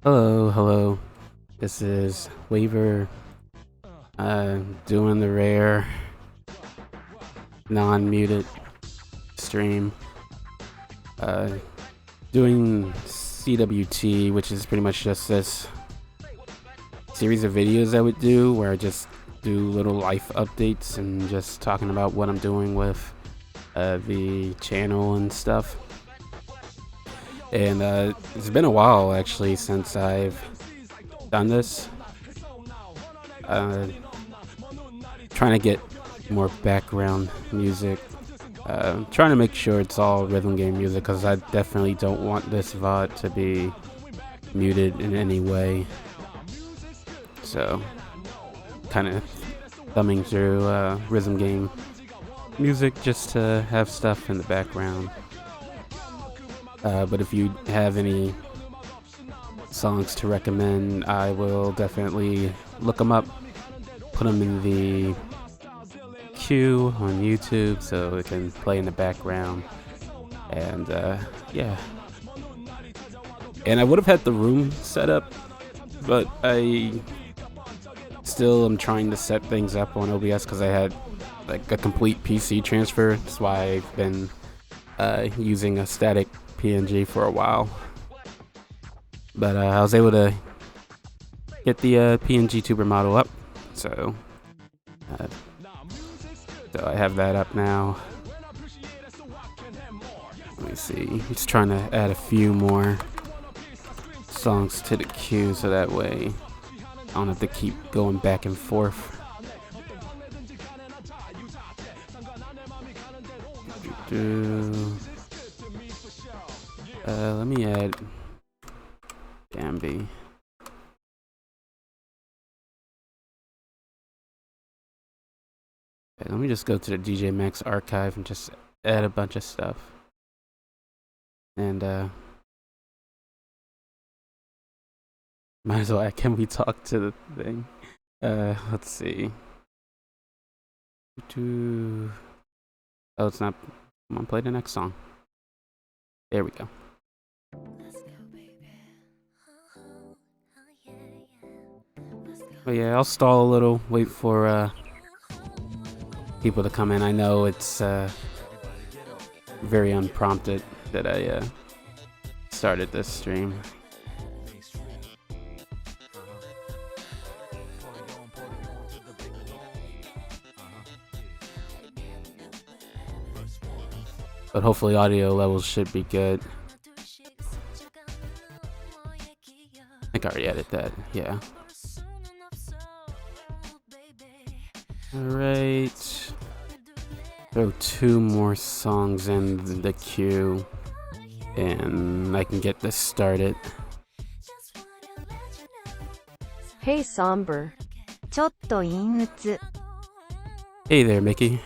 Hello, hello. This is Waver, doing the rare non-muted stream. Uh, doing CWT, which is pretty much just this series of videos I would do where I just do little life updates and just talking about what I'm doing with the channel and stuff. And it's been a while actually since I've done this. Trying to get more background music. Trying to make sure it's all rhythm game music because I definitely don't want this VOD to be muted in any way. So, kind of thumbing through rhythm game music just to have stuff in the background. But if you have any songs to recommend, I will definitely look them up, put them in the queue on YouTube so it can play in the background. And yeah. And I would have had the room set up, but I still am trying to set things up on OBS because I had like a complete PC transfer. That's why I've been using a static PNG for a while. But I was able to get the PNG tuber model up, so I have that up now. Let me see. I'm just trying to add a few more songs to the queue so that way I don't have to keep going back and forth. Let me add Bambi. Okay, let me just go to the DJ Max archive and just add a bunch of stuff. And might as well add Can We Talk to the thing. Let's see. Oh, it's not. Come on, play the next song. There we go. But yeah, I'll stall a little, wait for people to come in. I know it's very unprompted that I started this stream. But hopefully audio levels should be good. I think I already added that, yeah. Alright. Throw 2 more songs in the queue and I can get this started. Hey Somber. ちょっと陰鬱. Hey there, Mickey.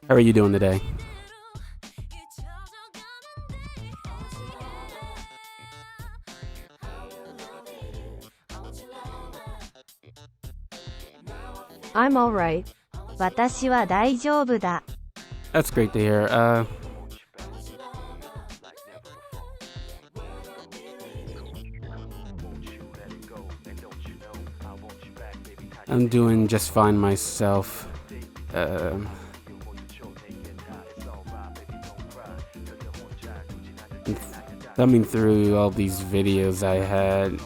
How are you doing today? I'm alright. 私は大丈夫だ. That's great to hear. I'm doing just fine myself. Thumbing through all these videos I had,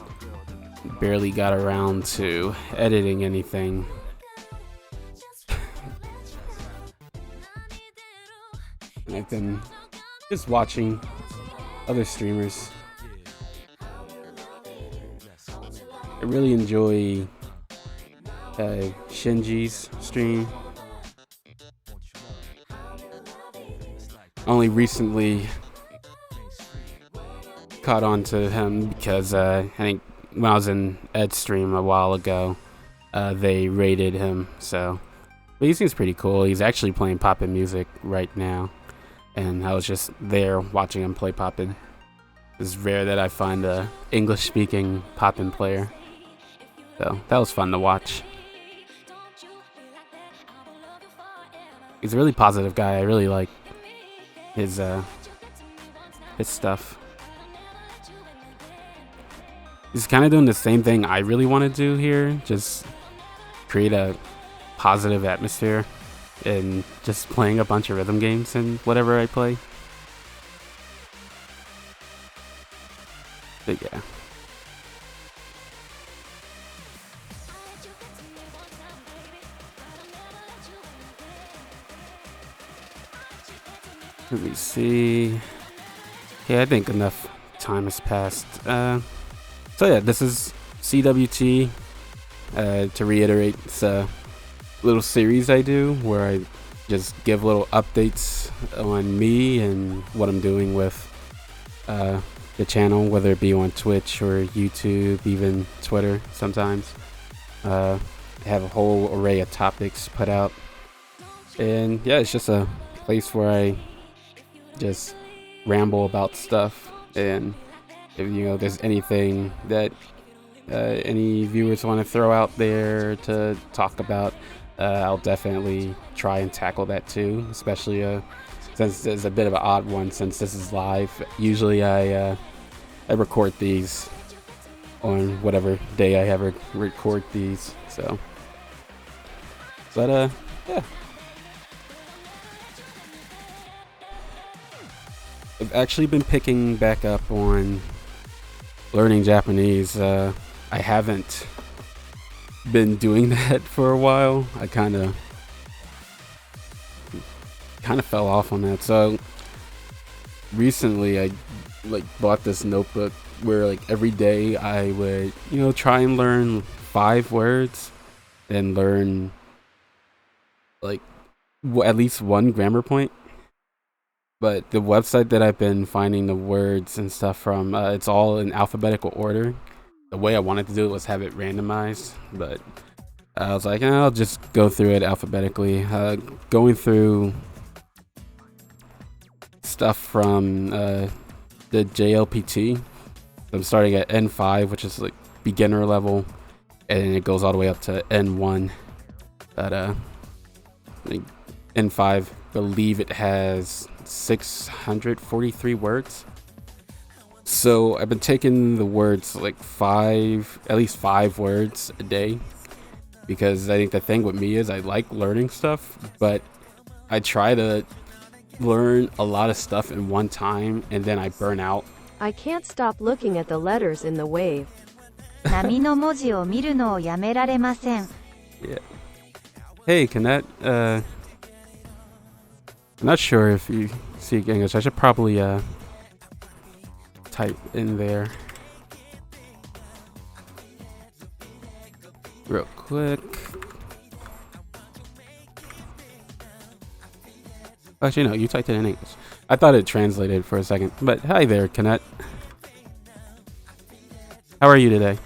barely got around to editing anything. And I've been just watching other streamers. I really enjoy Shinji's stream. Only recently caught on to him because I think when I was in Ed's stream a while ago, they rated him. So, but he seems pretty cool. He's actually playing poppin' music right now, and I was just there watching him play poppin'. It's rare that I find a English-speaking poppin' player, so that was fun to watch. He's a really positive guy. I really like his stuff. he's kind of doing the same thing I really want to do here, just create a positive atmosphere and just playing a bunch of rhythm games and whatever I play. But yeah. Let me see. Yeah, I think enough time has passed. So yeah, this is CWT. To reiterate, it's a little series I do where I just give little updates on me and what I'm doing with the channel, whether it be on Twitch or YouTube, even Twitter sometimes. I have a whole array of topics put out, and yeah, it's just a place where I just ramble about stuff, and if there's anything that any viewers want to throw out there to talk about, I'll definitely try and tackle that too, especially since it's a bit of an odd one since this is live. Usually I record these on whatever day I ever record these, but yeah. I've actually been picking back up on learning Japanese. I haven't been doing that for a while. I kind of fell off on that. So recently I bought this notebook where every day I would try and learn 5 words and learn at least 1 grammar point. But the website that I've been finding the words and stuff from, it's all in alphabetical order. The way I wanted to do it was have it randomized, but I was like, I'll just go through it alphabetically. Going through stuff from the JLPT. I'm starting at N5, which is beginner level, and it goes all the way up to N1. But N5, believe it has 643 words. So I've been taking the words at least 5 words a day, because I think the thing with me is I like learning stuff, but I try to learn a lot of stuff in one time and then I burn out. I can't stop looking at the letters in the wave. 波の文字を見るのをやめられません。 Yeah. Hey, can that I'm not sure if you speak English. I should probably type in there real quick. Actually, no, you typed it in English. I thought it translated for a second. But hi there, Canet. How are you today?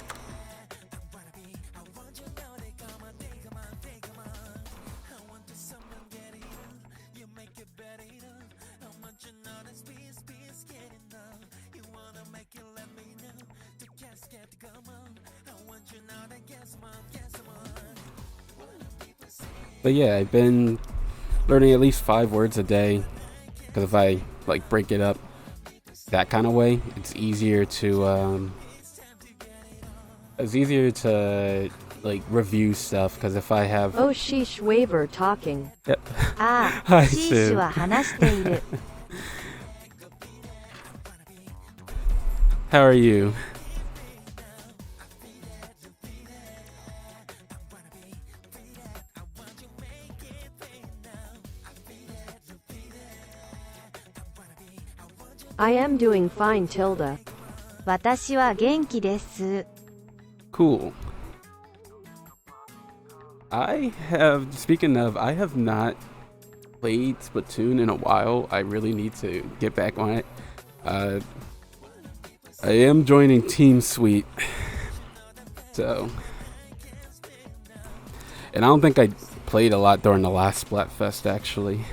But yeah, I've been learning at least 5 words a day, because if I break it up that kind of way, it's easier to review stuff. Because if I have sheesh, waver talking. Yep. ああ、 Hi, シーシ Sue. は話している。 How are you? I am doing fine, Tilda. 私は元気です。 Cool. Speaking of, I have not played Splatoon in a while. I really need to get back on it. I am joining Team Sweet. So. And I don't think I played a lot during the last Splatfest, actually.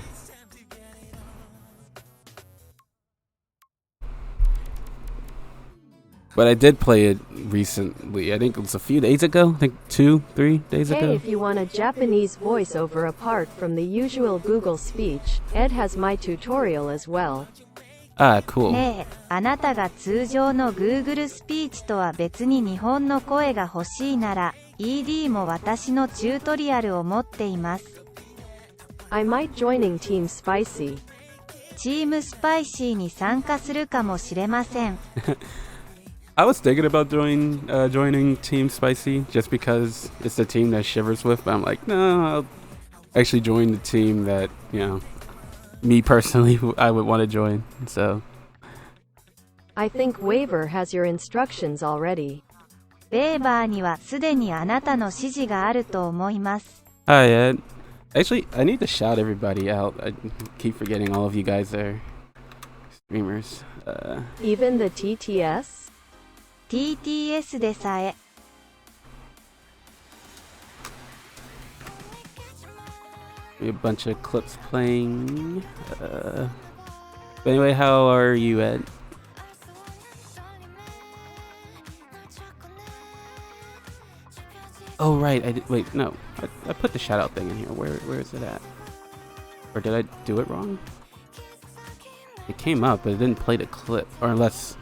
But I did play it recently. I think it was a few days ago. I think 2-3 days ago. Hey, if you want a Japanese voiceover apart from the usual Google speech, Ed has my tutorial as well. Ah, cool. ねえ、あなたが通常の Google スピーチとは別に日本の声が欲しいなら、ED も私のチュートリアルを持っています。I might joining Team Spicy. チームスパイシーに参加するかもしれません。I was thinking about joining Team Spicy just because it's the team that Shivers with, but I'm like, no, I'll actually join the team that, me personally, I would want to join. So, I think Waiver has your instructions already. ウェーバーにはすでにあなたの指示があると思います。hi, Ed. Actually, I need to shout everybody out. I keep forgetting all of you guys are streamers. Even the TTS? TTS でさえ。A bunch of clips playing. But anyway, how are you, Ed? Oh right, I did. Wait, no, I put the shout out thing in here. Where is it at? Or did I do it wrong? It came up, but it didn't play the clip. Or unless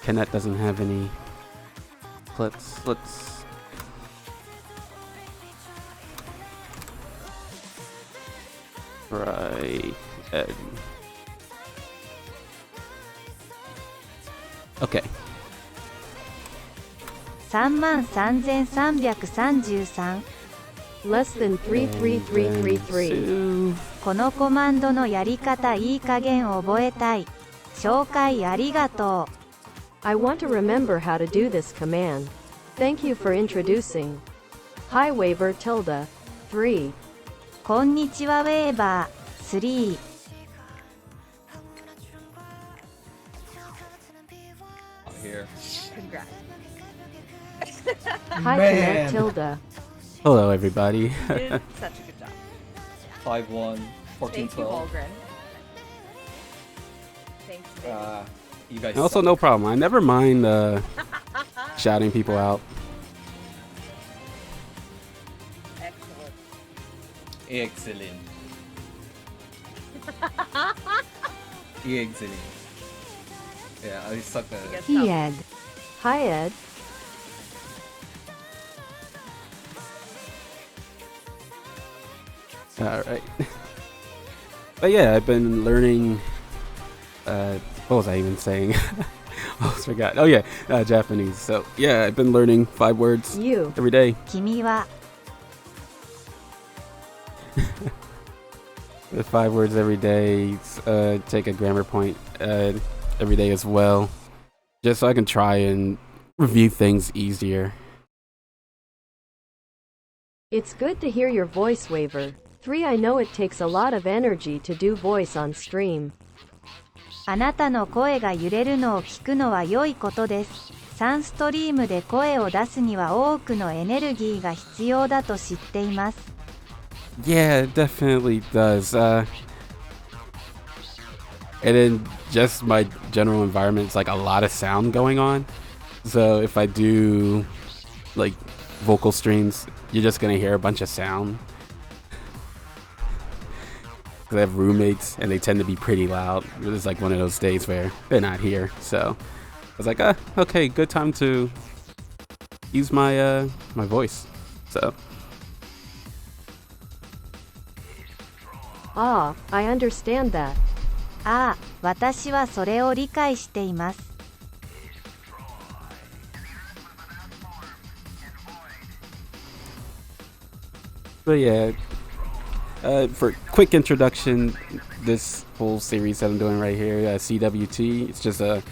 Kenneth doesn't have any clips. Let's. Right. Okay. 33,333 Less than 33333. このコマンドのやり方いい加減覚えたい。紹介ありがとう。I want to remember how to do this command. Thank you for introducing. Hi Waiver tilde. 3. こんにちはウェーバー。3。Here. Congrats. Hi Connect tilde. Hello, everybody. You did such a good job. 5-1, 14-12. Thank you, Holgren. Thanks, baby. You guys Also, suck. no problem. I never mind shouting people out. Excellent. Excellent. Excellent. Yeah, I suck at it. He Ed. Hi Ed. All right. But yeah, I've been learning. What was I even saying? I almost forgot. Oh yeah, Japanese. So yeah, I've been learning 5 words You. every day. 君は The 5 words every day. Take a grammar point every day as well, just so I can try and review things easier. It's good to hear your voice Waiver. 3. I know it takes a lot of energy to do voice on stream. あなたの声が揺れるのを聞くのは良いことです。3ストリームで声を出すには多くのエネルギーが必要だと知っています。Yeah, it definitely does. And then just my general environment is like a lot of sound going on. So if I do like vocal streams, you're just gonna hear a bunch of sound. Because I have roommates and they tend to be pretty loud. It's like one of those days where they're not here. So I was like, okay, good time to use my my voice. So. Ah, I understand that. ああ、私はそれを理解しています。But yeah, for quick introduction, this whole series that I'm doing right here, CWT, it's just a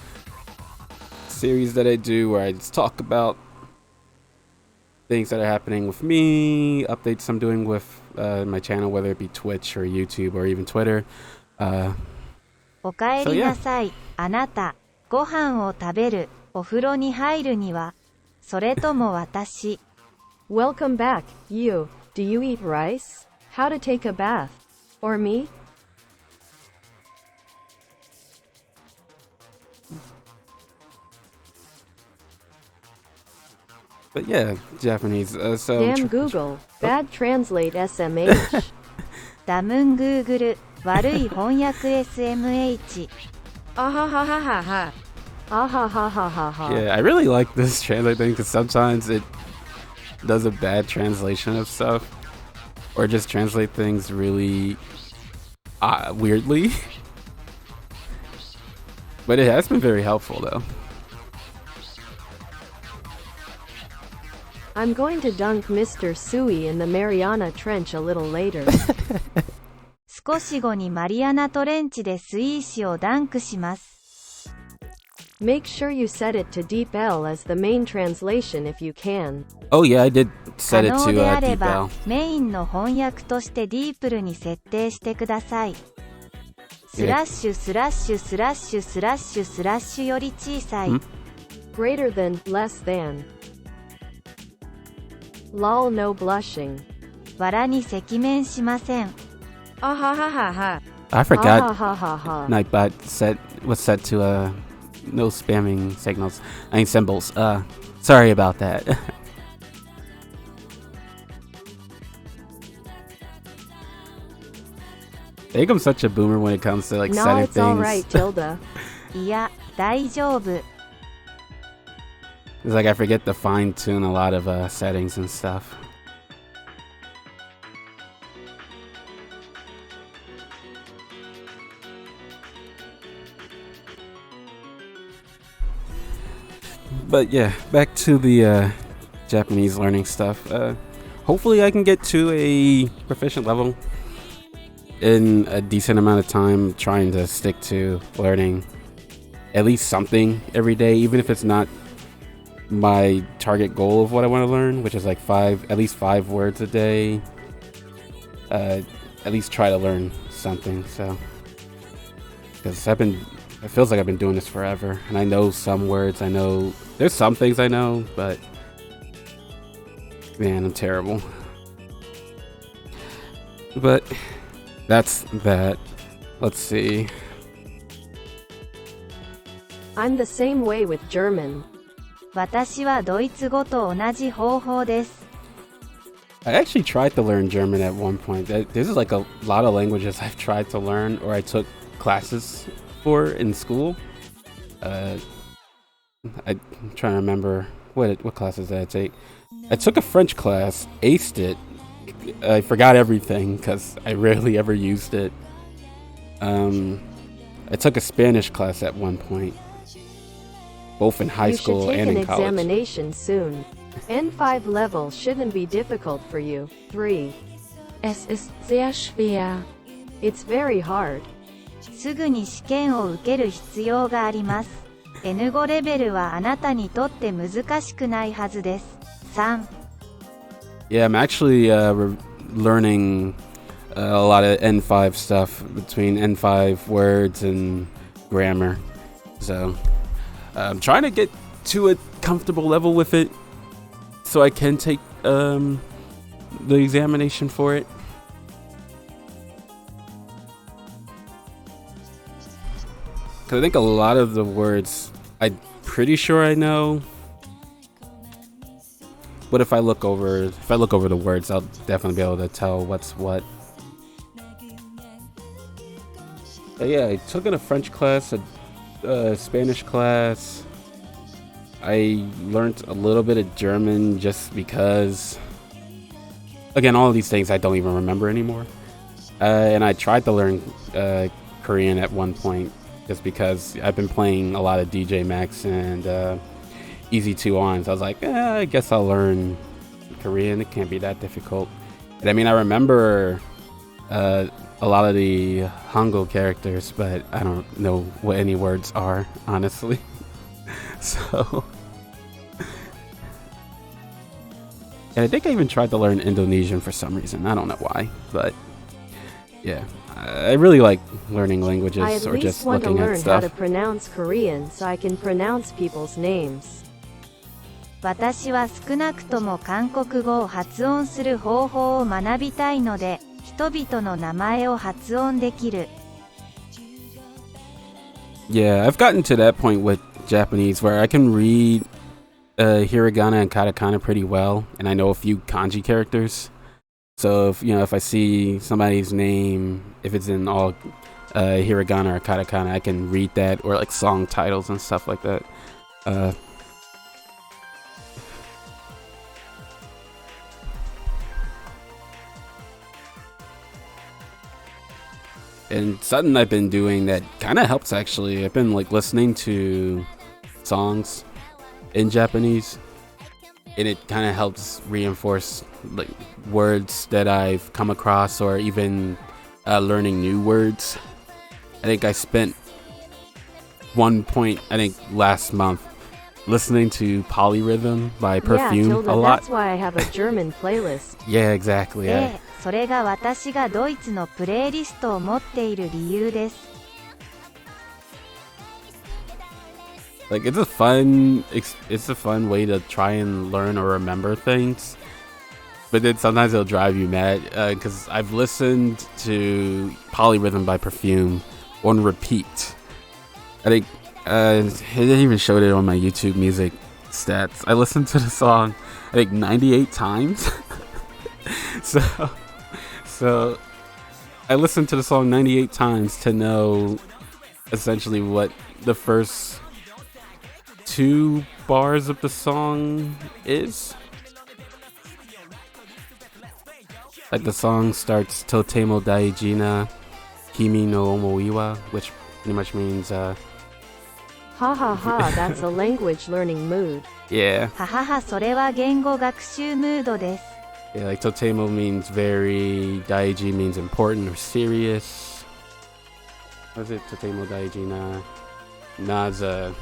series that I do where I just talk about things that are happening with me, updates I'm doing with my channel, whether it be Twitch or YouTube or even Twitter. おかえりなさい、あなた。ご飯を食べる、お風呂に入るには。それとも私。Welcome back, you. Do you eat rice? How to take a bath? Or me? But yeah, Japanese. So Damn Google. Bad translate SMH. ダムングーグル、悪い翻訳 SMH。Ah ha ha ha ha ha. Ah ha ha ha ha ha. Yeah, I really like this translate thing because sometimes it does a bad translation of stuff, or just translate things really weirdly. But it has been very helpful though. I'm going to dunk Mr. Sui in the Mariana Trench a little later. 少し後にマリアナトレンチで水石をダンクします。Make sure you set it to Deep L as the main translation if you can. Oh yeah, I did 可 set it 能 to であれ Deep ば L. メインの翻訳としてディープルに設定してください。スラッシュスラッシュスラッシュスラッシュスラッシュより小さい。Greater than, less than. Lol no blushing. 藁に赤面しません。Ah ha ha ha ha. I Ha forgot ha ha ha ha. Nightbot was set to no spamming signals. I mean symbols. Sorry about that. I think I'm such a boomer when it comes to like No, setting it's things. alright, Tilda. いや、大丈夫。It's like I forget to fine tune a lot of settings and stuff. But yeah, back to the Japanese learning stuff. Hopefully I can get to a proficient level in a decent amount of time, trying to stick to learning at least something every day, even if it's not my target goal of what I want to learn, which is like at least five words a day. At least try to learn something. So, because it feels like I've been doing this forever, and I know some words. I know there's some things I know, but man, I'm terrible. But that's that. Let's see. I'm the same way with German. 私はドイツ語と同じ方法です。I actually tried to learn German at one point. This is like a lot of languages I've tried to learn or I took classes for in school. I'm trying to remember what classes did I take. I took a French class, aced it. I forgot everything because I rarely ever used it. I took a Spanish class at one point, both in high school and in You should take an college. examination soon. N5 level shouldn't be difficult for you. 3. Es ist sehr schwer. It's very hard. すぐに試験を受ける必要があります。N5 レベルはあなたにとって難しくないはずです。3. Yeah, I'm actually learning a lot of N5 stuff between N5 words and grammar. So I'm trying to get to a comfortable level with it so I can take the examination for it. Because I think a lot of the words I'm pretty sure I know. But if I look over the words, I'll definitely be able to tell what's what. But yeah, I took in a French class, a Spanish class. I learned a little bit of German just because, again, all of these things I don't even remember anymore. And I tried to learn Korean at one point just because I've been playing a lot of DJ Max and Easy 2 on. So I was like, I guess I'll learn Korean. It can't be that difficult. And I mean, I remember a lot of the Hangul characters, but I don't know what any words are, honestly. So, and I think I even tried to learn Indonesian for some reason. I don't know why, but yeah, I really like learning languages I at or least just want to looking at learn how stuff. to pronounce Korean so I can pronounce people's names. 私は少なくとも韓国語を発音する方法を学びたいので、人々の名前を発音できる。Yeah, I've gotten to that point with Japanese where I can read hiragana and katakana pretty well, and I know a few kanji characters. So if I see somebody's name, if it's in all hiragana or katakana, I can read that, or like song titles and stuff like that. And something I've been doing that kind of helps, actually. I've been like listening to songs in Japanese, and it kind of helps reinforce like words that I've come across, or even learning new words. I think I spent last month listening to Polyrhythm by Perfume yeah, Tilda, a lot. That's why I have a German playlist. Yeah, exactly. それが私がドイツのプレイリストを持っている理由です。Like it's a fun way to try and learn or remember things, but then sometimes it'll drive you mad because I've listened to Polyrhythm by Perfume on repeat. I think it even showed it on my YouTube music stats. I listened to the song I think 98 times. So I listened to the song 98 times to know essentially what the first 2 bars of the song is. Like the song starts Totemo Daijina Kimi no Omoiwa, which pretty much means Ha ha ha, that's a language learning mood. yeah. ははは、それは言語学習ムードです。Yeah, like Totemo means very, Daiji means important or serious. What is it? Totemo Daiji na. Na's a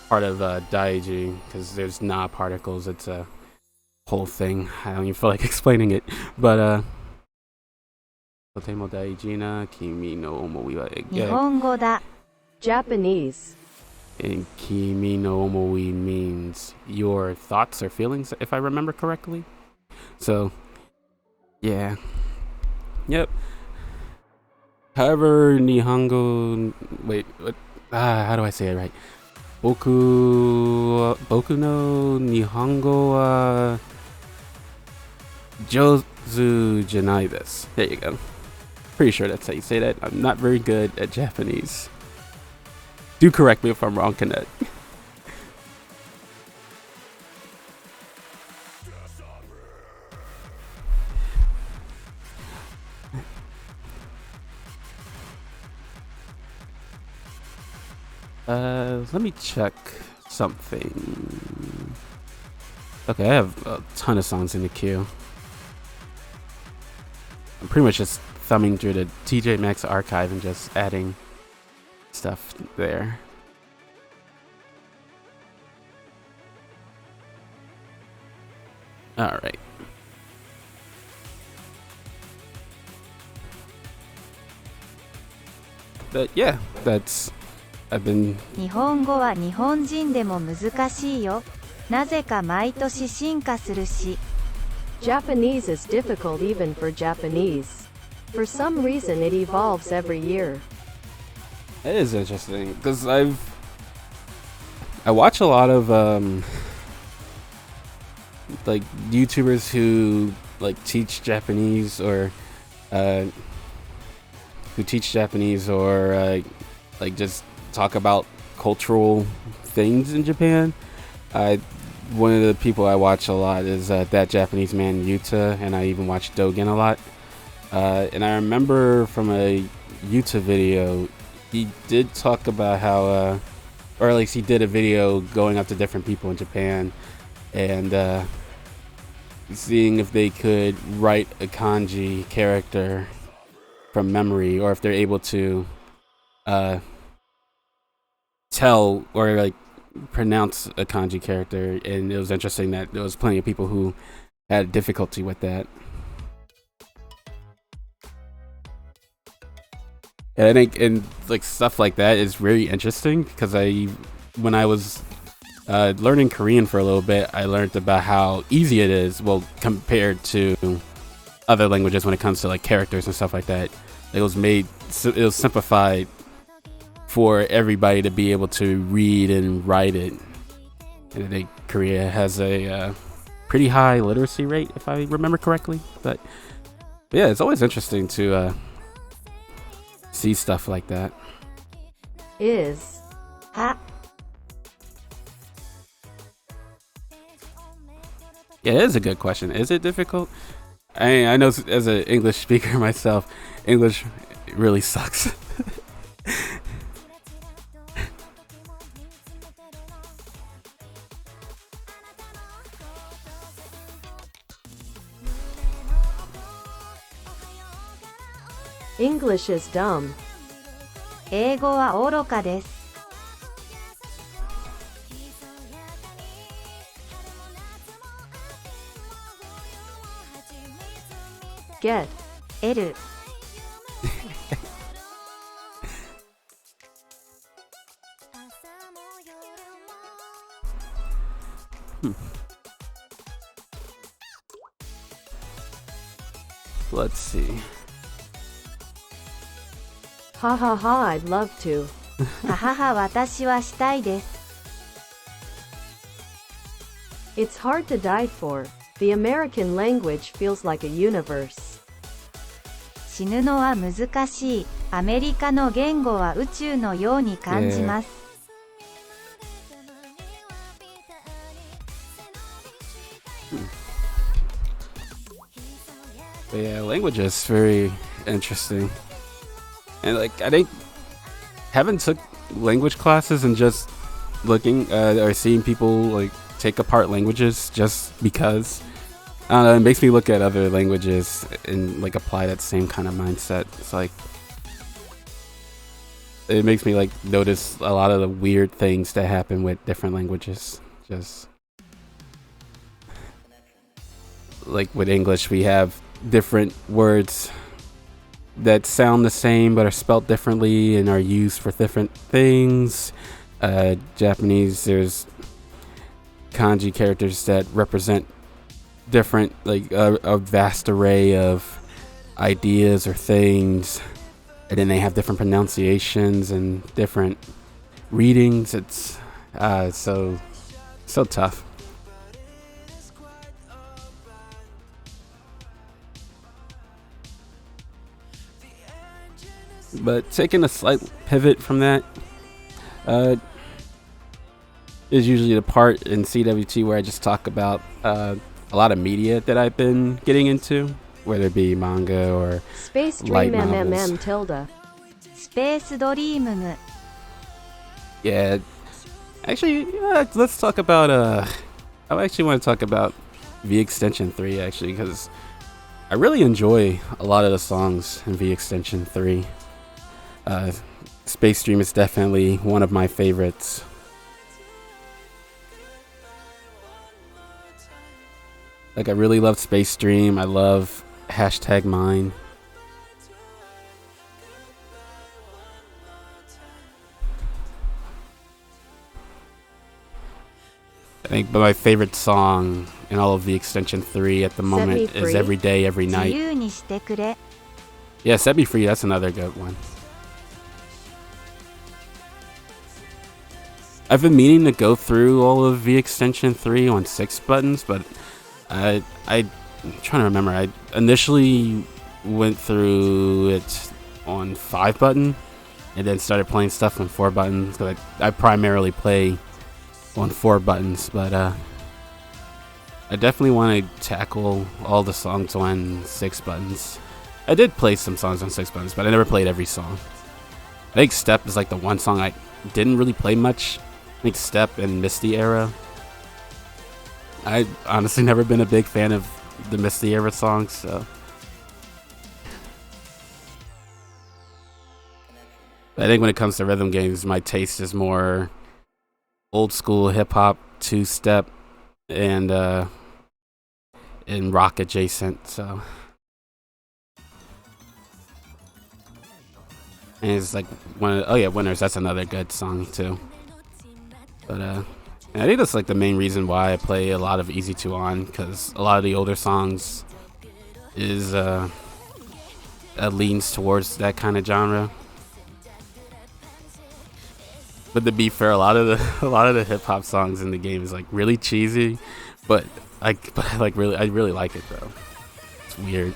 part of Daiji, because there's na particles. It's a whole thing. I don't even feel like explaining it. But Totemo Daiji na Kimi no Omoiwa. 日本語だ。Japanese. And Kimi no Omoi means your thoughts or feelings, if I remember correctly. So, yeah. Yep. However, Nihongo... Wait, what? How do I say it right? Boku no Nihongo wa Jozu janai desu. There you go. Pretty sure that's how you say that. I'm not very good at Japanese. Do correct me if I'm wrong, Kenneth. Let me check something. Okay, I have a ton of songs in the queue. I'm pretty much just thumbing through the TJ Maxx archive and just adding stuff there. All right. But yeah, I've been. 日本語は日本人でも難しいよ。なぜか毎年進化するし。Japanese is difficult even for Japanese. For some reason it evolves every year. It is interesting because I watch a lot of like YouTubers who like teach Japanese or like just talk about cultural things in Japan. One of the people I watch a lot is that Japanese man Yuta, and I even watch Dogen a lot. And I remember from a Yuta video, he did talk about how, or at least he did a video going up to different people in Japan and seeing if they could write a kanji character from memory, or if they're able to tell or like pronounce a kanji character. And it was interesting that there was plenty of people who had difficulty with that. And I think, and like stuff like that is really interesting because when I was learning Korean for a little bit, I learned about how easy it is, well, compared to other languages when it comes to like characters and stuff like that. It was simplified for everybody to be able to read and write it. And I think Korea has a pretty high literacy rate, if I remember correctly. But yeah, it's always interesting to see stuff like that. Is. は Yeah, it is a good question. Is it difficult? I know as an English speaker myself, English really sucks. English is dumb. 英語は愚かです。Get. L Let's see. Ha ha ha, I'd love to. ははは私はしたいです。 It's hard to die for. The American language feels like a universe. 死ぬのは難しい。アメリカの言語は宇宙のように感じます。But yeah, language is very interesting. And like, I think having took language classes and just looking or seeing people like take apart languages just because, I don't know, it makes me look at other languages and like apply that same kind of mindset. It's like, it makes me like notice a lot of the weird things that happen with different languages. Just like with English, we have different words that sound the same but are spelt differently and are used for different things. Japanese, there's kanji characters that represent different, like a vast array of ideas or things, and then they have different pronunciations and different readings. It's so tough. But taking a slight pivot from that is usually the part in CWT where I just talk about a lot of media that I've been getting into, whether it be manga or Space light Dream novels. MMM tilde. スペースドリーム Yeah, actually, let's talk about. I actually want to talk about V Extension 3 actually, because I really enjoy a lot of the songs in V Extension 3. Space Dream is definitely one of my favorites. Like, I really love Space Dream. I love #mine. I think my favorite song in all of the Extension 3 at the moment is Every Day, Every 自 Night. 由にしてくれ。 Yeah, Set Me Free, that's another good one. I've been meaning to go through all of V Extension 3 on 6 buttons, but I'm trying to remember. I initially went through it on 5 button and then started playing stuff on 4 buttons, because I primarily play on 4 buttons, but I definitely want to tackle all the songs on 6 buttons. I did play some songs on 6 buttons, but I never played every song. I think Step is like the one song I didn't really play much. I think Step and Misty Era. I honestly never been a big fan of the Misty Era songs, so. I think when it comes to rhythm games, my taste is more old school hip hop, 2-step, and rock adjacent. So, and it's like Winners. That's another good song too. But I think that's like the main reason why I play a lot of Easy 2 On, because a lot of the older songs is leans towards that kind of genre. But to be fair, a lot of the hip hop songs in the game is like really cheesy, but but I really like it though. It's weird.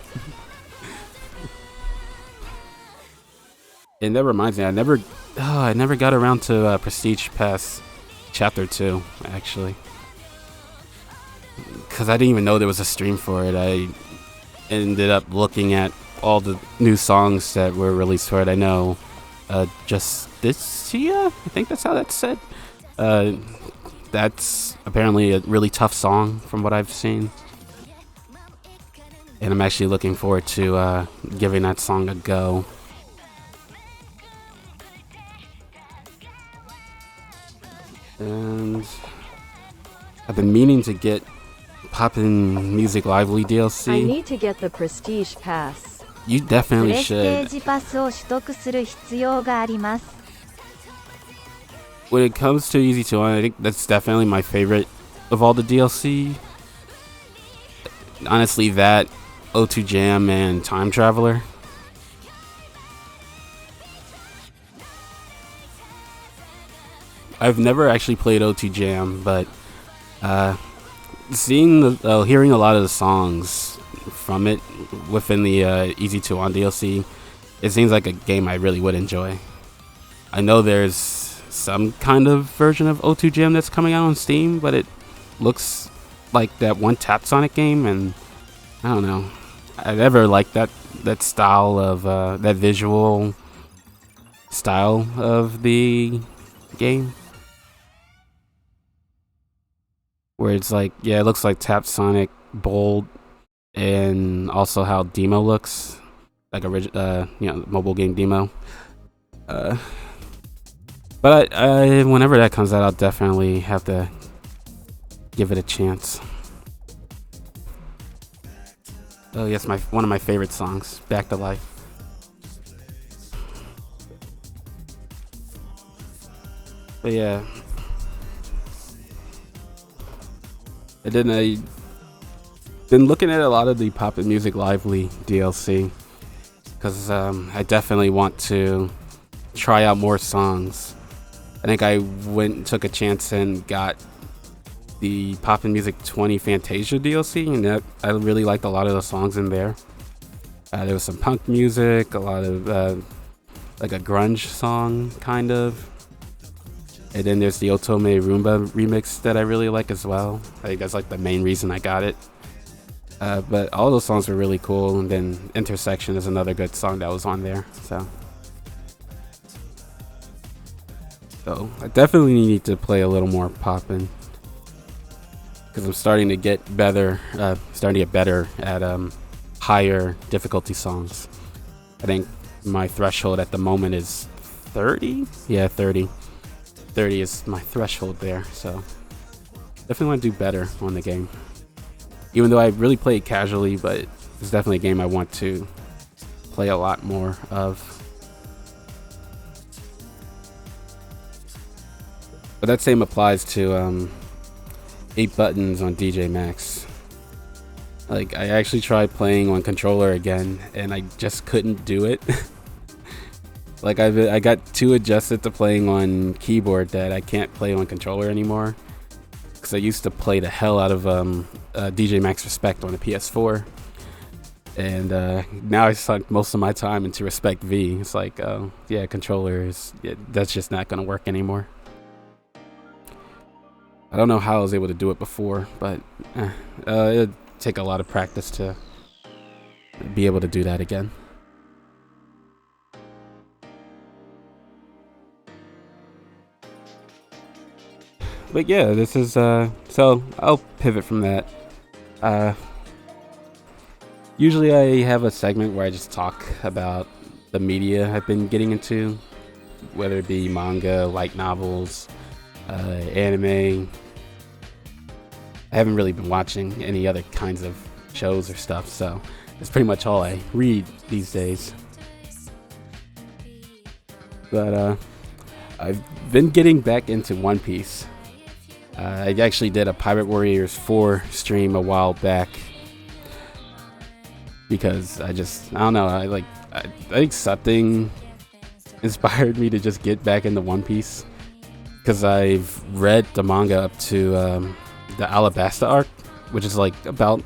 And that reminds me, I never got around to Prestige past Chapter 2, actually. Because I didn't even know there was a stream for it. I ended up looking at all the new songs that were released for it. I know Just This Year? I think that's how that's said. That's apparently a really tough song from what I've seen. And I'm actually looking forward to giving that song a go. And I've been meaning to get Poppin' Music Lively DLC. I need to get the Prestige Pass. You プ definitely レステ should. ージパスを取得する必要があります。 When it comes to Easy to Own, I think that's definitely my favorite of all the DLC. Honestly, that, O2 Jam, and Time Traveler. I've never actually played O2 Jam, but hearing a lot of the songs from it within the Easy to On DLC, it seems like a game I really would enjoy. I know there's some kind of version of O2 Jam that's coming out on Steam, but it looks like that one Tap Sonic game, and I don't know. I never liked that style of that visual style of the game. Where it's like, yeah, it looks like Tap Sonic, bold, and also how Demo looks, like mobile game Demo. But whenever that comes out, I'll definitely have to give it a chance. Oh yes, one of my favorite songs, Back to Life. But yeah. And then I've been looking at a lot of the Poppin' Music Lively DLC, because I definitely want to try out more songs. I think I went and took a chance and got the Poppin' Music 20 Fantasia DLC, and I really liked a lot of the songs in there. There was some punk music, a lot of like a grunge song, kind of. And then there's the Otome Roomba remix that I really like as well. I think that's like the main reason I got it. But all those songs were really cool. And then Intersection is another good song that was on there. So I definitely need to play a little more Poppin', because I'm starting to get better. At higher difficulty songs. I think my threshold at the moment is 30. Yeah, 30. 30 is my threshold there, so definitely want to do better on the game. Even though I really play it casually, but it's definitely a game I want to play a lot more of. But that same applies to 8 buttons on DJ Max. Like, I actually tried playing on controller again, and I just couldn't do it. Like, I got too adjusted to playing on keyboard that I can't play on controller anymore. Because I used to play the hell out of DJ Max Respect on the PS4. And now I sunk most of my time into Respect V. It's like, yeah, controllers, that's just not going to work anymore. I don't know how I was able to do it before, but it'd take a lot of practice to be able to do that again. But yeah, this is so I'll pivot from that. Usually I have a segment where I just talk about the media I've been getting into, whether it be manga, light novels, anime. I haven't really been watching any other kinds of shows or stuff, so that's pretty much all I read these days. But I've been getting back into One Piece. I actually did a Pirate Warriors 4 stream a while back because I don't know, I think something inspired me to just get back into One Piece, because I've read the manga up to the Alabasta arc, which is like about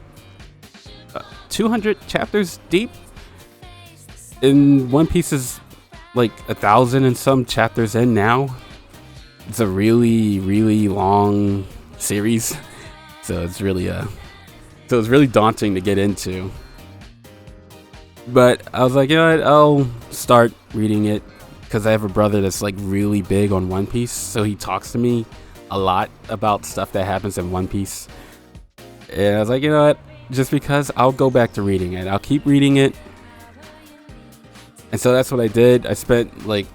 200 chapters deep. And One Piece is like 1,000 and some chapters in now. It's a really, really long series, so it's really daunting to get into. But I was like, you know what, I'll start reading it because I have a brother that's like really big on One Piece, so he talks to me a lot about stuff that happens in One Piece. And I was like, you know what, just because, I'll go back to reading it. I'll keep reading it. And so that's what I did. I spent like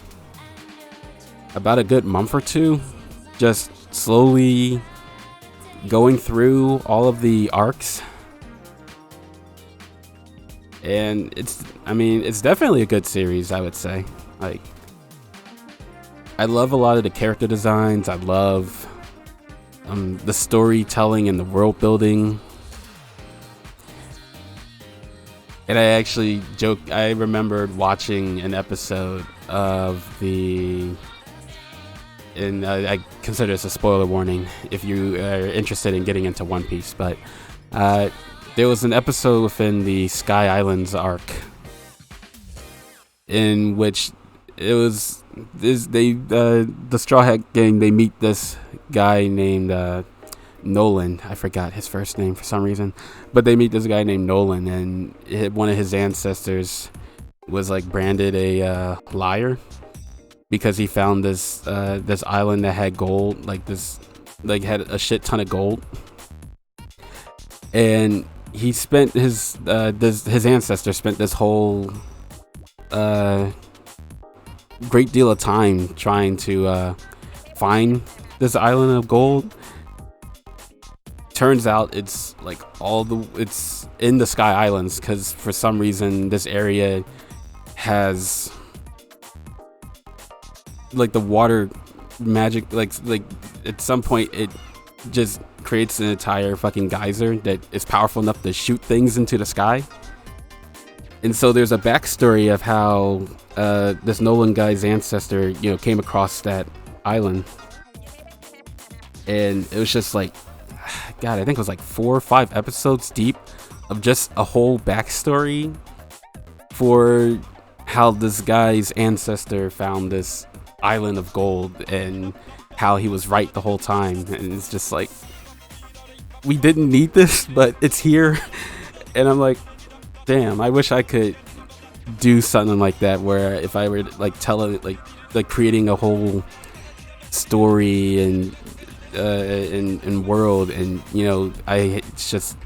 about a good month or two just slowly going through all of the arcs. And it's definitely a good series, I would say. Like, I love a lot of the character designs. I love the storytelling and the world building. And I actually I remembered watching an episode of and I consider this a spoiler warning if you are interested in getting into One Piece, but there was an episode within the Sky Islands arc in which it was the Straw Hat Gang. They meet this guy named Nolan. I forgot his first name for some reason, but they meet this guy named Nolan, and one of his ancestors was like branded a liar because he found this island that had gold, had a shit ton of gold, and he spent his ancestor spent this whole great deal of time trying to find this island of gold. Turns out it's like it's in the Sky Islands because for some reason this area has like the water magic, like at some point it just creates an entire fucking geyser that is powerful enough to shoot things into the sky. And so there's a backstory of how this Nolan guy's ancestor, came across that island, and it was just like, God, I think it was like 4 or 5 episodes deep of just a whole backstory for how this guy's ancestor found this island of gold and how he was right the whole time. And it's just like, we didn't need this, but it's here. And I'm like, damn, I wish I could do something like that where if I were like telling it, like creating a whole story and world, and it's just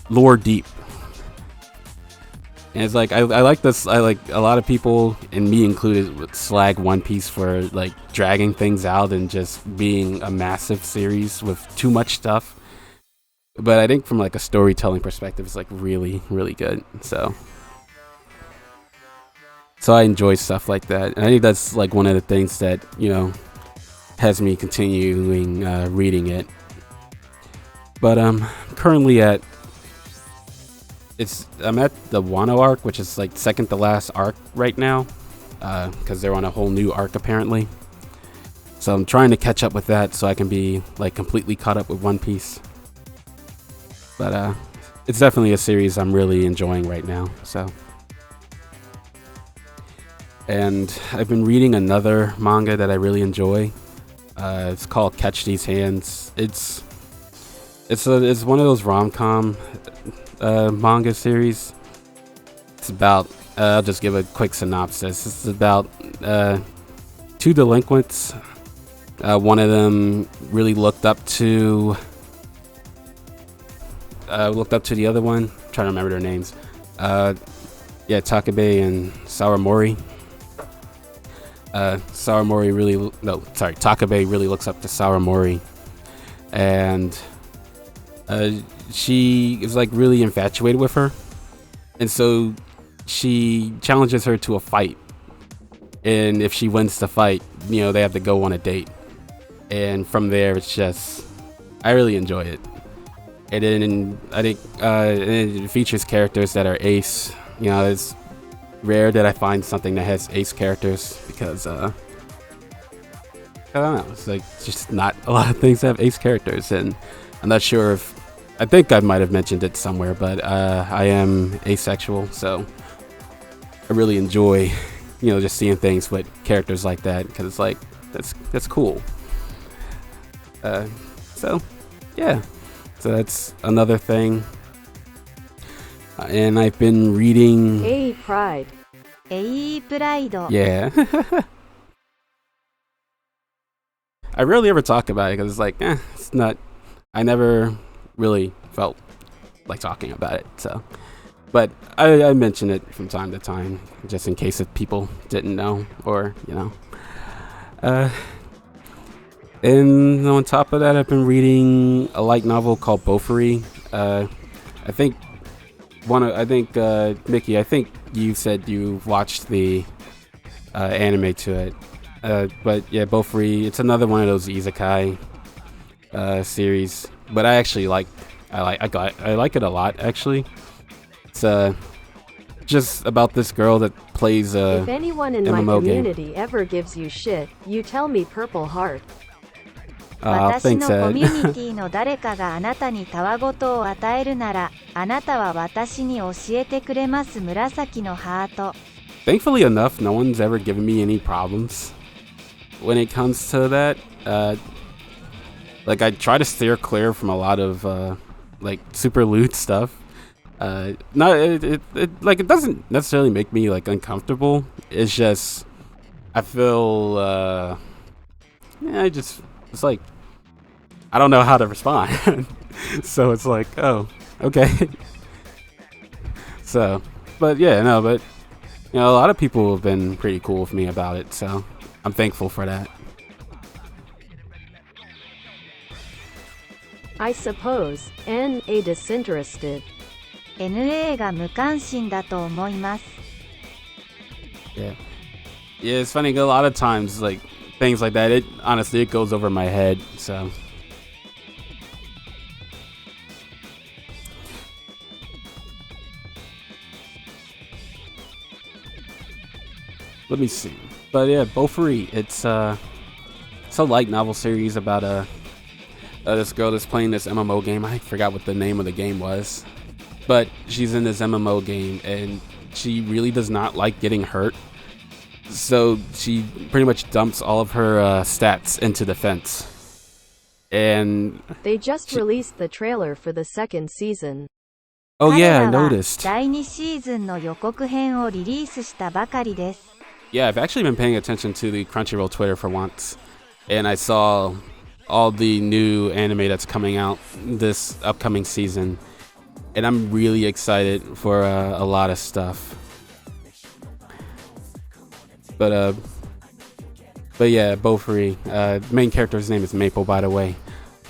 lore deep. And it's like I like this. I like a lot of people, and me included, would slag One Piece for like dragging things out and just being a massive series with too much stuff. But I think from like a storytelling perspective, it's like really, really good. So I enjoy stuff like that, and I think that's like one of the things that has me continuing reading it. But currently I'm at the Wano arc, which is like second to last arc right now, because they're on a whole new arc apparently. So I'm trying to catch up with that so I can be like completely caught up with One Piece. But it's definitely a series I'm really enjoying right now. So, and I've been reading another manga that I really enjoy. It's called Catch These Hands. It's one of those rom-com manga series. It's about I'll just give a quick synopsis. It's about 2 delinquents. One of them really looked up to the other one. I'm trying to remember their names. Takabe and Sawamori. Takabe really looks up to Sawamori, and she is like really infatuated with her, and so she challenges her to a fight, and if she wins the fight, they have to go on a date. And from there, it's just, I really enjoy it. And then I think it features characters that are ace. It's rare that I find something that has ace characters, because I don't know, it's like just not a lot of things that have ace characters, and I'm not sure if I think I might have mentioned it somewhere, but I am asexual, so I really enjoy, just seeing things with characters like that, because it's like that's cool. So yeah, so that's another thing. And I've been reading. A pride. エイプライド Yeah. I rarely ever talk about it because it's like, it's not. I never really felt like talking about it. So, but I mention it from time to time, just in case if people didn't know, or And on top of that, I've been reading a light novel called Beaufry. I think Mickey, I think you said you watched the anime to it. But yeah, Beaufry, it's another one of those isekai series. But I actually like it a lot, actually. It's just about this girl that plays If anyone in my MMO game. community ever gives you shit, you tell me Purple Heart. 私 thanks, のコ Ed. ミュニティの誰かがあなたにたわごとを与えるなら、あなたは私に教えてくれます。紫のハート Thankfully enough, no one's ever given me any problems when it comes to that. Like I try to steer clear from a lot of like super lewd stuff. It doesn't necessarily make me like uncomfortable. It's just I feel it's like I don't know how to respond. So it's like, oh, okay. So, but yeah, no, but a lot of people have been pretty cool with me about it, so I'm thankful for that. I suppose, N.A. disinterested. NA が無関心だと思います Yeah, it's funny. A lot of times, like things like that, it goes over my head. So, let me see. But yeah, Beaufry. It's a light novel series about this girl that's playing this MMO game. I forgot what the name of the game was, but she's in this MMO game and she really does not like getting hurt. So she pretty much dumps all of her stats into defense. And They just released the trailer for the second season. oh yeah, I 彼らは noticed. 第2シーズンの予告編をリリースしたばかりです Yeah, I've actually been paying attention to the Crunchyroll Twitter for once, and I saw all the new anime that's coming out this upcoming season, and I'm really excited for a lot of stuff. But yeah, Beaufry. Main character's name is Maple, by the way,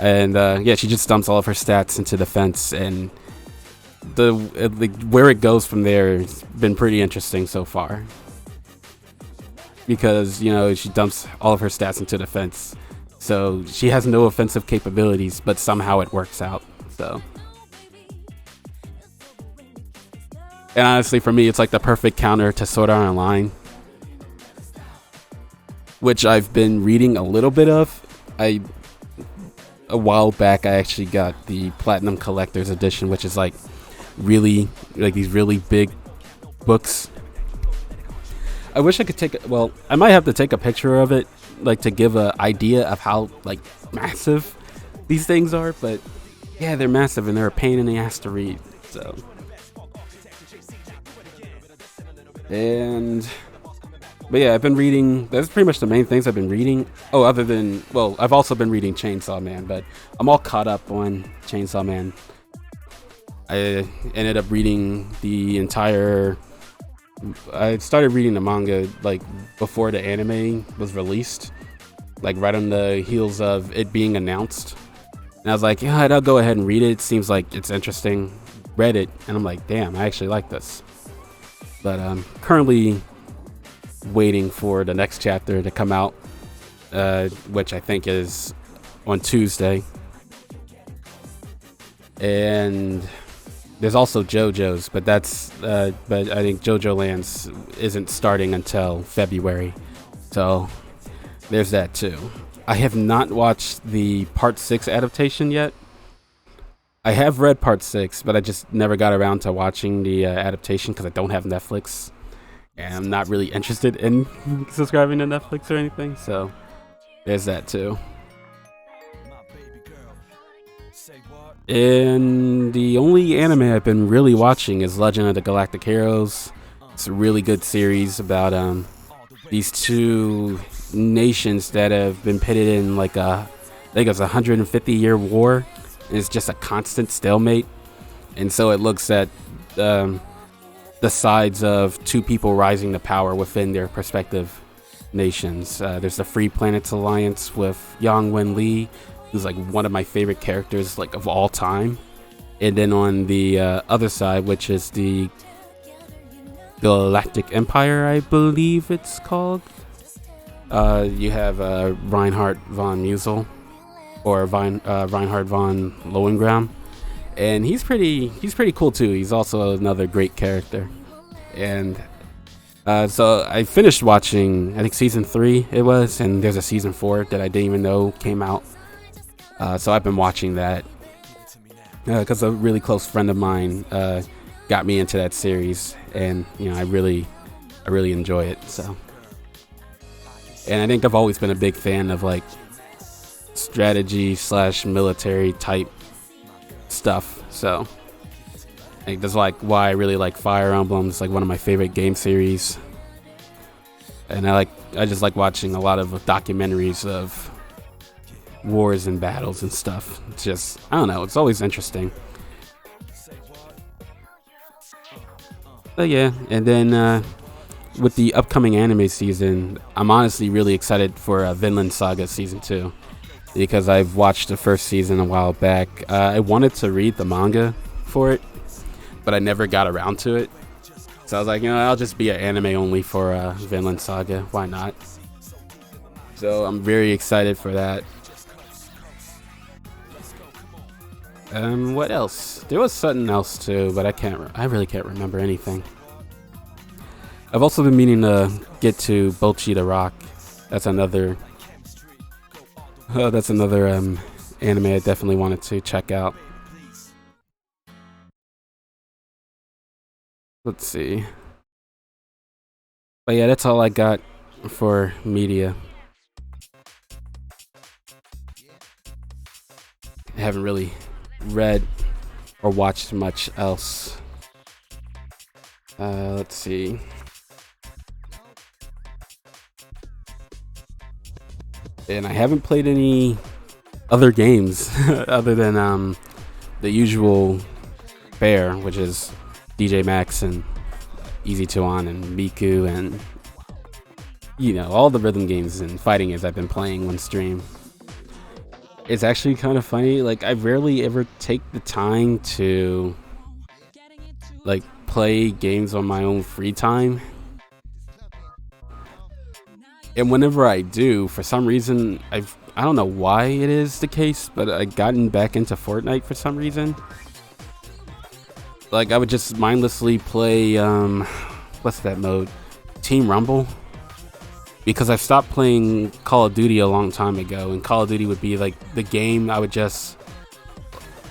and yeah, she just dumps all of her stats into defense, and where it goes from there has been pretty interesting so far. Because she dumps all of her stats into defense, so she has no offensive capabilities, but somehow it works out. So, and honestly, for me, it's like the perfect counter to Sword Art Online, which I've been reading a little bit of. A while back, I actually got the Platinum Collector's Edition, which is like really like these really big books. I wish I could I might have to take a picture of it, like to give an idea of how like massive these things are, but yeah, they're massive and they're a pain in the ass to read. So, but yeah, I've been reading, that's pretty much the main things I've been reading. Oh, I've also been reading Chainsaw Man, but I'm all caught up on Chainsaw Man. I ended up reading I started reading the manga like before the anime was released, like right on the heels of it being announced. And I was like, yeah, I'll go ahead and read it. It seems like it's interesting. Read it, and I'm like, damn, I actually like this. But I'm currently waiting for the next chapter to come out, which I think is on Tuesday. And there's also JoJo's, but but I think JoJo Lands isn't starting until February, so there's that too. I have not watched the Part 6 adaptation yet, I have read part 6, but I just never got around to watching the adaptation because I don't have Netflix, and I'm not really interested in subscribing to Netflix or anything. So there's that too. And the only anime I've been really watching is Legend of the Galactic Heroes. It's a really good series about these two nations that have been pitted in like I think it's a 150-year war. It's just a constant stalemate, and so it looks at the sides of two people rising to power within their respective nations. There's the Free Planets Alliance with Yang Wen Li, who's like one of my favorite characters like of all time, and then on the other side, which is the Galactic Empire, I believe it's called. You have Reinhard von Musel, or Reinhard von Lohengram, and he's pretty cool too. He's also another great character. And so I finished watching, I think season 3 it was, and there's a season 4 that I didn't even know came out. So I've been watching that because a really close friend of mine got me into that series, and I really enjoy it. So, and I think I've always been a big fan of like strategy / military type stuff. So I think that's like why I really like Fire Emblem. It's like one of my favorite game series, and I just like watching a lot of documentaries of wars and battles and stuff. It's just, I don't know, it's always interesting. But yeah, and then with the upcoming anime season, I'm honestly really excited for Vinland Saga season 2, because I've watched the first season a while back. I wanted to read the manga for it, but I never got around to it. So I was like, I'll just be an anime only for Vinland Saga. Why not? So I'm very excited for that. What else? There was something else too, but I really can't remember anything. I've also been meaning to get to Bocchi the Rock. That's another anime I definitely wanted to check out. Let's see. But yeah, that's all I got for media. I haven't really read or watched much else. Let's see. And I haven't played any other games other than the usual fare, which is DJ Max and Easy to On and Miku and all the rhythm games and fighting games I've been playing on stream. It's actually kind of funny, like I rarely ever take the time to like play games on my own free time. And whenever I do, for some reason, I don't know why it is the case, but I've gotten back into Fortnite for some reason. Like I would just mindlessly play, what's that mode? Team Rumble. Because I stopped playing Call of Duty a long time ago, and Call of Duty would be like the game I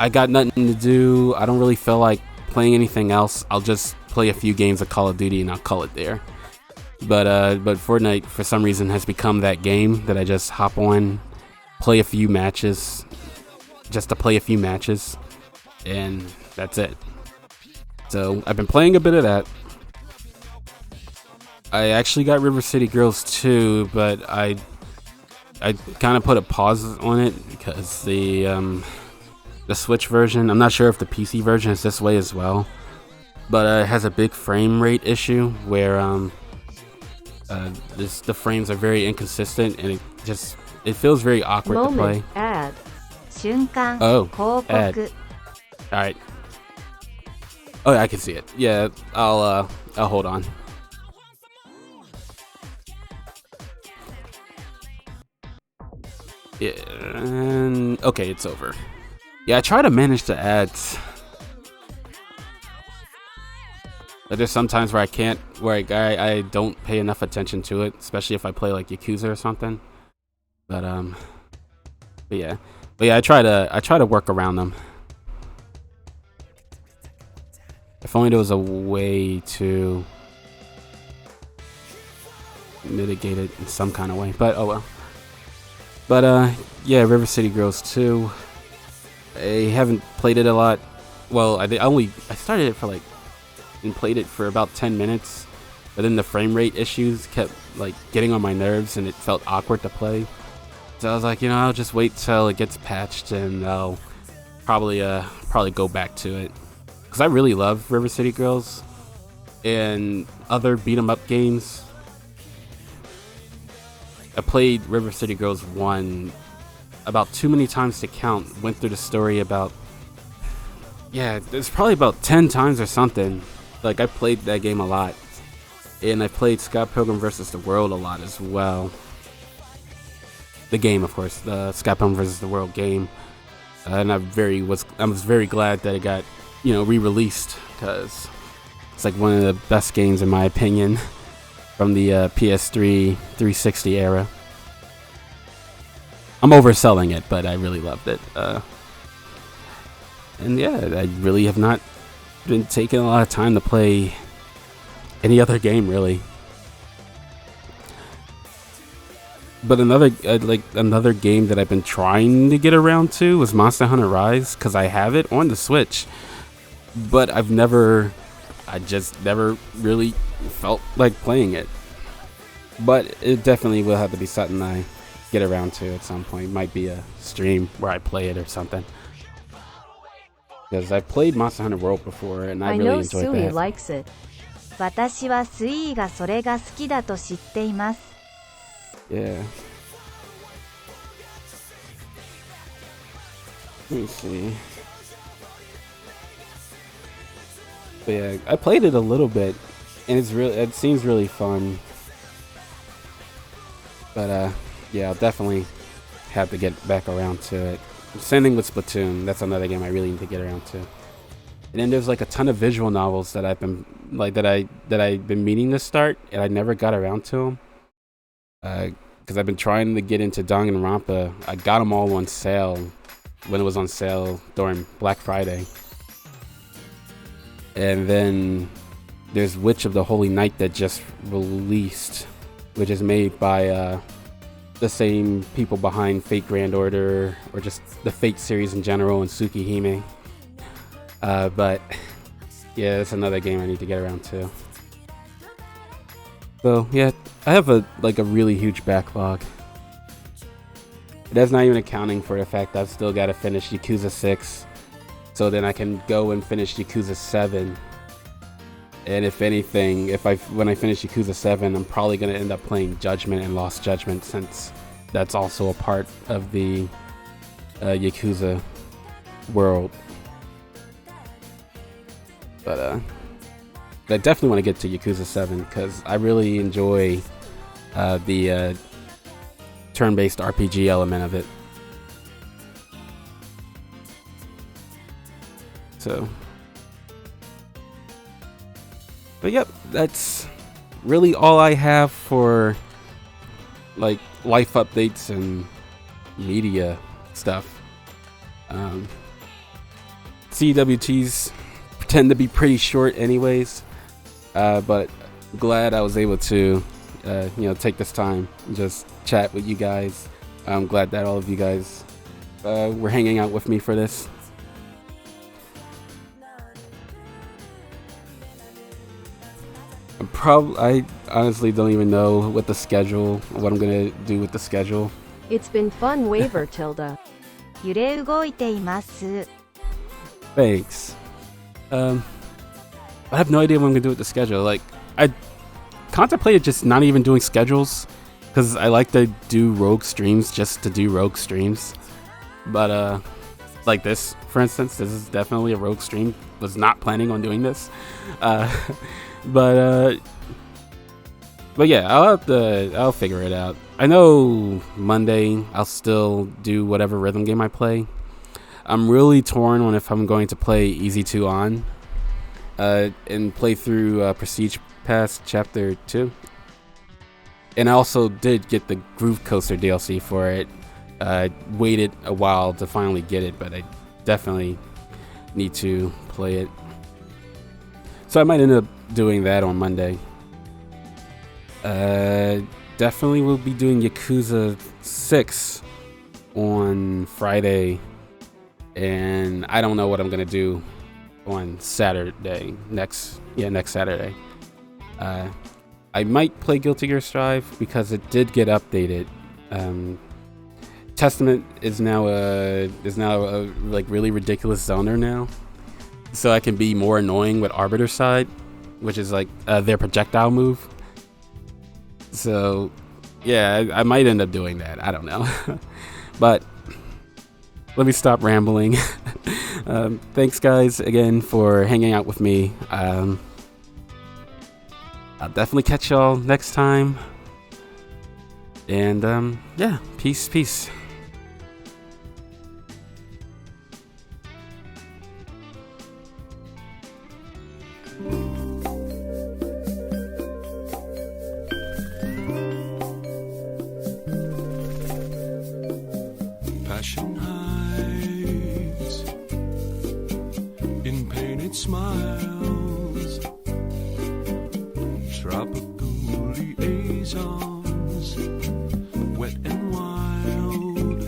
got nothing to do, I don't really feel like playing anything else, I'll just play a few games of Call of Duty and I'll call it there. But Fortnite for some reason has become that game that I just hop on, play a few matches, just to play a few matches, and that's it. So I've been playing a bit of that. I actually got River City Girls too, but I kind of put a pause on it because the Switch version, I'm not sure if the PC version is this way as well, but it has a big frame rate issue where the frames are very inconsistent, and it feels very awkward to play. Ad. 瞬間 Oh, 広 ad. 告 All right. Oh, I can see it. Yeah, I'll hold on. Yeah, and okay, it's over. Yeah, I try to manage the ads. But there's sometimes where I don't pay enough attention to it, especially if I play like Yakuza or something. But yeah, I try to work around them. If only there was a way to mitigate it in some kind of way, but oh well. But yeah, River City Girls 2. I haven't played it a lot. Well, I started it for like and played it for about 10 minutes, but then the frame rate issues kept like getting on my nerves and it felt awkward to play. So I was like, I'll just wait till it gets patched and I'll probably go back to it. Cause I really love River City Girls and other beat 'em up games. I played River City Girls 1 about too many times to count. Went through the story about, it's probably about 10 times or something. Like, I played that game a lot. And I played Scott Pilgrim vs. the World a lot as well. The game, of course, the Scott Pilgrim vs. the World game. And I was very glad that it got, re-released, because it's like one of the best games in my opinion from the PS3 360 era. I'm overselling it, but I really loved it. And yeah, I really have not been taking a lot of time to play any other game, really. But another game that I've been trying to get around to was Monster Hunter Rise, because I have it on the Switch, but I just never really felt like playing it. But it definitely will have to be something I get around to at some point. Might be a stream where I play it or something. Because I played Monster Hunter World before and I really enjoyed Sui that. likes it. 私はスイーがそれが好きだと知っています。 Yeah. Let me see. But yeah, I played it a little bit, and it seems really fun. But yeah, I'll definitely have to get back around to it. Same thing with Splatoon. That's another game I really need to get around to. And then there's like a ton of visual novels that I've been meaning to start, and I never got around to them. Because I've been trying to get into Danganronpa. I got them all on sale when it was on sale during Black Friday. And then there's Witch of the Holy Night that just released, which is made by the same people behind Fate Grand Order, or just the Fate series in general, and Tsukihime. But yeah, that's another game I need to get around to. So yeah, I have a really huge backlog. That's not even accounting for the fact that I've still got to finish Yakuza 6, so then I can go and finish Yakuza 7. And if anything, when I finish Yakuza 7, I'm probably gonna end up playing Judgment and Lost Judgment, since that's also a part of the Yakuza world. But I definitely want to get to Yakuza 7 because I really enjoy the turn-based RPG element of it. So, but yep, that's really all I have for like life updates and media stuff. CWTs tend to be pretty short anyways, but glad I was able to take this time and just chat with you guys. I'm glad that all of you guys were hanging out with me for this. I honestly don't even know what I'm gonna do with the schedule. It's been fun, Waver Tilda. 揺れ動いています。 Thanks. I have no idea what I'm gonna do with the schedule. Like, I contemplated just not even doing schedules, because I like to do rogue streams just to do rogue streams. But like this, for instance, this is definitely a rogue stream. Was not planning on doing this. But yeah, I'll figure it out. I know Monday I'll still do whatever rhythm game I play. I'm really torn on if I'm going to play Easy 2 on and play through Prestige Pass Chapter 2. And I also did get the Groove Coaster DLC for it. Waited a while to finally get it, but I definitely need to play it. So I might end up doing that on Monday. Definitely will be doing Yakuza 6 on Friday. And I don't know what I'm going to do on Saturday. Next Saturday. I might play Guilty Gear Strive because it did get updated. Testament is now a like really ridiculous zoner now. So I can be more annoying with Arbiter side, which is like their projectile move. So, yeah, I might end up doing that. I don't know. But let me stop rambling. Thanks, guys, again for hanging out with me. I'll definitely catch y'all next time. And, yeah, peace. Passion hides in painted smiles, tropical liaisons, wet and wild,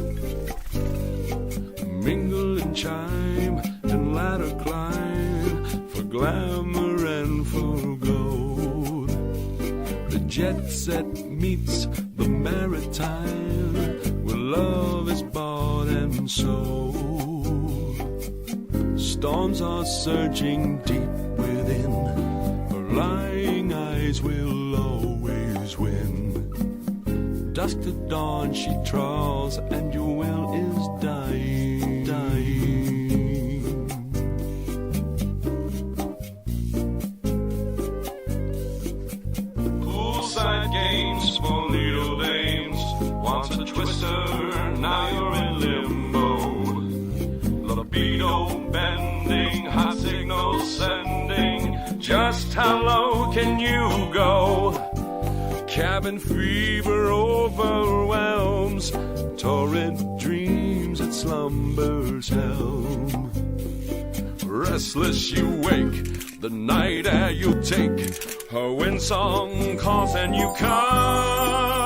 mingle and chime and ladder climb for glamour and for gold. The jet set meets the maritime, where love is bought and sold. Storms are surging deep within, her lying eyes will always win. Dusk to dawn she trawls, and your will is dying. Poolside games for needle dames, once a twister, now you're in limbo. Libido bending, hot signals sending, just how low can you go? Cabin fever overwhelms, torrid dreams at slumber's helm. Restless you wake, the night air you take, her wind song calls and you come.